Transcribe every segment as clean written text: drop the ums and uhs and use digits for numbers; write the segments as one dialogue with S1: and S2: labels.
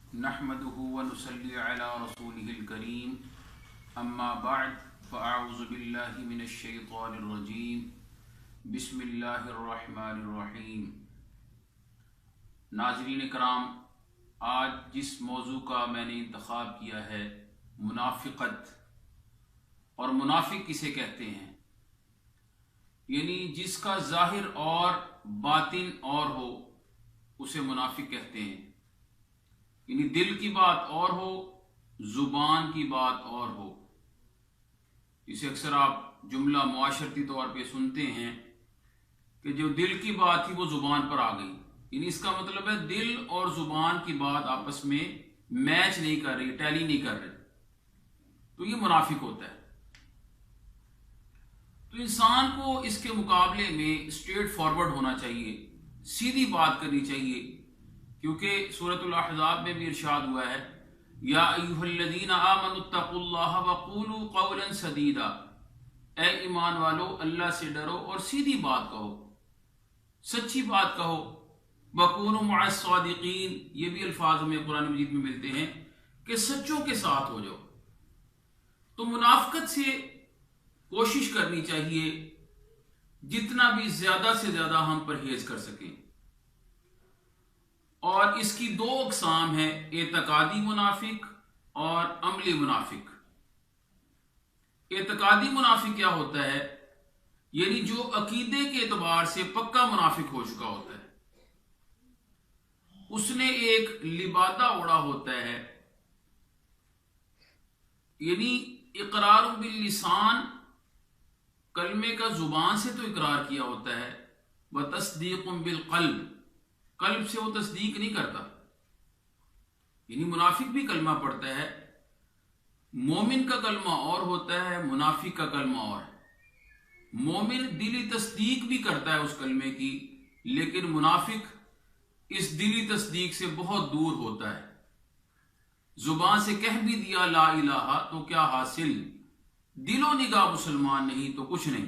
S1: نحمده ونصلي على رسوله الكريم اما بعد فاعوذ بالله من الشیطان الرجیم بسم اللہ الرحمن الرحیم۔ ناظرین کرام، آج جس موضوع کا میں نے انتخاب کیا ہے منافقت، اور منافق کسے کہتے ہیں، یعنی جس کا ظاہر اور باطن اور ہو اسے منافق کہتے ہیں، یعنی دل کی بات اور ہو زبان کی بات اور ہو۔ اسے اکثر آپ جملہ معاشرتی طور پہ سنتے ہیں کہ جو دل کی بات تھی وہ زبان پر آ گئی، یعنی اس کا مطلب ہے دل اور زبان کی بات آپس میں میچ نہیں کر رہی، ٹیلی نہیں کر رہی، تو یہ منافق ہوتا ہے۔ تو انسان کو اس کے مقابلے میں اسٹریٹ فارورڈ ہونا چاہیے، سیدھی بات کرنی چاہیے، کیونکہ سورۃ الاحزاب میں بھی ارشاد ہوا ہے یا ایھا الذین آمنوا اتقوا اللہ وقولوا قولا سدیدا، اے ایمان والو اللہ سے ڈرو اور سیدھی بات کہو، سچی بات کہو، وکونوا مع الصادقین، یہ بھی الفاظ ہمیں قرآن مجید میں ملتے ہیں کہ سچوں کے ساتھ ہو جاؤ۔ تو منافقت سے کوشش کرنی چاہیے جتنا بھی زیادہ سے زیادہ ہم پرہیز کر سکیں، اور اس کی دو اقسام ہیں، اعتقادی منافق اور عملی منافق۔ اعتقادی منافق کیا ہوتا ہے؟ یعنی جو عقیدے کے اعتبار سے پکا منافق ہو چکا ہوتا ہے، اس نے ایک لبادہ اوڑا ہوتا ہے، یعنی اقرار باللسان، کلمے کا زبان سے تو اقرار کیا ہوتا ہے، وتصدیق بالقلب، قلب سے وہ تصدیق نہیں کرتا، یعنی منافق بھی کلمہ پڑھتا ہے، مومن کا کلمہ اور ہوتا ہے، منافق کا کلمہ اور ہے۔ مومن دلی تصدیق بھی کرتا ہے اس کلمے کی، لیکن منافق اس دلی تصدیق سے بہت دور ہوتا ہے۔ زبان سے کہہ بھی دیا لا الہ تو کیا حاصل، دل و نگاہ مسلمان نہیں تو کچھ نہیں،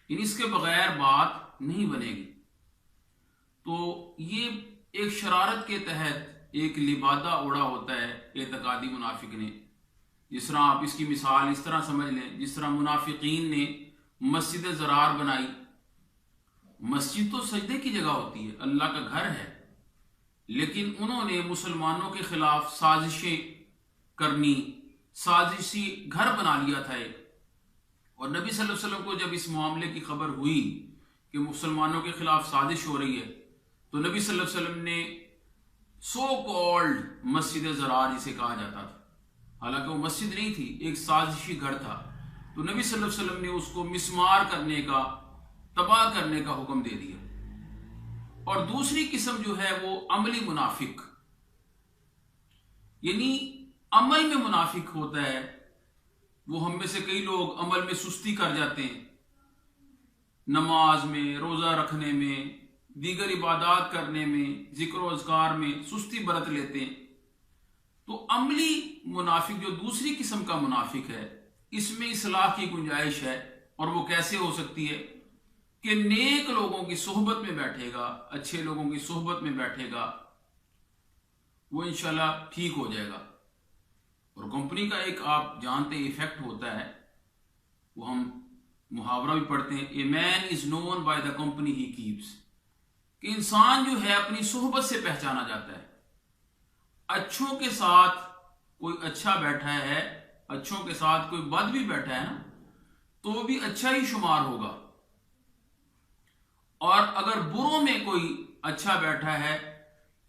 S1: یعنی اس کے بغیر بات نہیں بنے گی۔ تو یہ ایک شرارت کے تحت ایک لبادہ اوڑا ہوتا ہے اعتقادی منافق نے۔ جس طرح آپ اس کی مثال اس طرح سمجھ لیں، جس طرح منافقین نے مسجد ضرار بنائی۔ مسجد تو سجدے کی جگہ ہوتی ہے، اللہ کا گھر ہے، لیکن انہوں نے مسلمانوں کے خلاف سازشیں کرنی، سازشی گھر بنا لیا تھا ایک۔ اور نبی صلی اللہ علیہ وسلم کو جب اس معاملے کی خبر ہوئی کہ مسلمانوں کے خلاف سازش ہو رہی ہے، تو نبی صلی اللہ علیہ وسلم نے سو کالڈ مسجد ضرار جسے کہا جاتا تھا، حالانکہ وہ مسجد نہیں تھی، ایک سازشی گھر تھا، تو نبی صلی اللہ علیہ وسلم نے اس کو مسمار کرنے کا، تباہ کرنے کا حکم دے دیا۔ اور دوسری قسم جو ہے وہ عملی منافق، یعنی عمل میں منافق ہوتا ہے۔ وہ ہم میں سے کئی لوگ عمل میں سستی کر جاتے ہیں، نماز میں، روزہ رکھنے میں، دیگر عبادات کرنے میں، ذکر و اذکار میں سستی برت لیتے ہیں۔ تو عملی منافق جو دوسری قسم کا منافق ہے، اس میں اصلاح کی گنجائش ہے، اور وہ کیسے ہو سکتی ہے کہ نیک لوگوں کی صحبت میں بیٹھے گا، اچھے لوگوں کی صحبت میں بیٹھے گا، وہ انشاءاللہ ٹھیک ہو جائے گا۔ اور کمپنی کا ایک آپ جانتے ایفیکٹ ہوتا ہے، وہ ہم محاورہ بھی پڑھتے ہیں، a man is known by the company he keeps, کہ انسان جو ہے اپنی صحبت سے پہچانا جاتا ہے۔ اچھوں کے ساتھ کوئی اچھا بیٹھا ہے، اچھوں کے ساتھ کوئی بد بھی بیٹھا ہے نا، تو وہ بھی اچھا ہی شمار ہوگا، اور اگر بروں میں کوئی اچھا بیٹھا ہے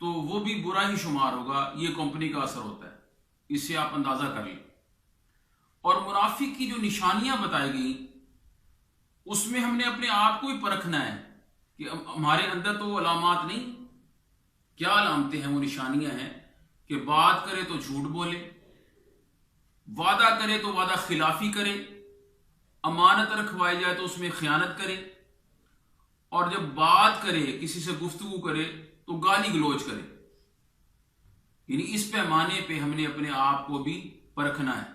S1: تو وہ بھی برا ہی شمار ہوگا۔ یہ کمپنی کا اثر ہوتا ہے، اس سے آپ اندازہ کر لیں۔ اور منافق کی جو نشانیاں بتائی گئیں، اس میں ہم نے اپنے آپ کو ہی پرکھنا ہے کہ ہمارے اندر تو وہ علامات نہیں۔ کیا علامتیں ہیں؟ وہ نشانیاں ہیں کہ بات کرے تو جھوٹ بولے، وعدہ کرے تو وعدہ خلافی کرے، امانت رکھوائی جائے تو اس میں خیانت کرے، اور جب بات کرے، کسی سے گفتگو کرے تو گالی گلوچ کرے۔ یعنی اس پیمانے پہ ہم نے اپنے آپ کو بھی پرکھنا ہے۔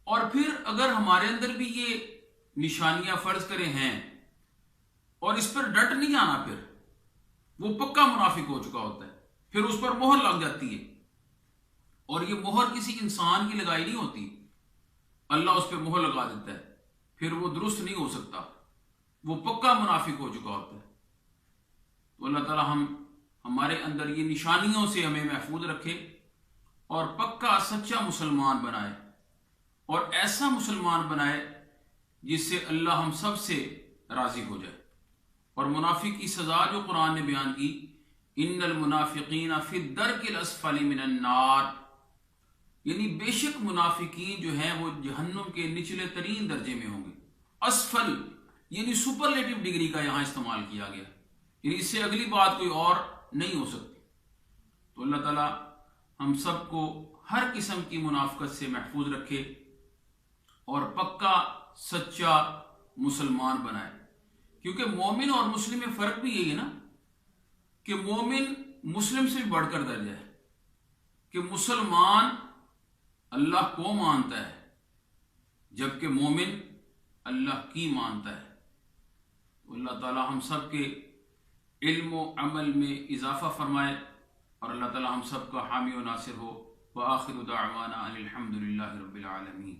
S1: اور پھر اگر ہمارے اندر بھی یہ نشانیاں فرض کرے ہیں اور اس پر ڈٹ نہیں آنا، پھر وہ پکا منافق ہو چکا ہوتا ہے۔ پھر اس پر مہر لگ جاتی ہے، اور یہ مہر کسی انسان کی لگائی نہیں ہوتی، اللہ اس پہ مہر لگا دیتا ہے، پھر وہ درست نہیں ہو سکتا، وہ پکا منافق ہو چکا ہوتا ہے۔ تو اللہ تعالی ہمارے اندر یہ نشانیوں سے ہمیں محفوظ رکھے اور پکا سچا مسلمان بنائے، اور ایسا مسلمان بنائے جس سے اللہ ہم سب سے راضی ہو جائے۔ اور منافق کی سزا جو قرآن نے بیان کی، ان المنافقین فی الدرک الاسفل من النار، یعنی بے شک منافقین جو ہیں وہ جہنم کے نچلے ترین درجے میں ہوں گے۔ اسفل یعنی سپرلیٹو ڈگری کا یہاں استعمال کیا گیا، یعنی اس سے اگلی بات کوئی اور نہیں ہو سکتی۔ تو اللہ تعالی ہم سب کو ہر قسم کی منافقت سے محفوظ رکھے اور پکا سچا مسلمان بنائے، کیونکہ مومن اور مسلم میں فرق بھی یہی ہے نا کہ مومن مسلم سے بھی بڑھ کر درجہ ہے، کہ مسلمان اللہ کو مانتا ہے جبکہ مومن اللہ کی مانتا ہے۔ تو اللہ تعالی ہم سب کے علم و عمل میں اضافہ فرمائے، اور اللہ تعالی ہم سب کا حامی و ناصر ہو۔ وآخر دعوانا ان الحمد للہ رب العالمین۔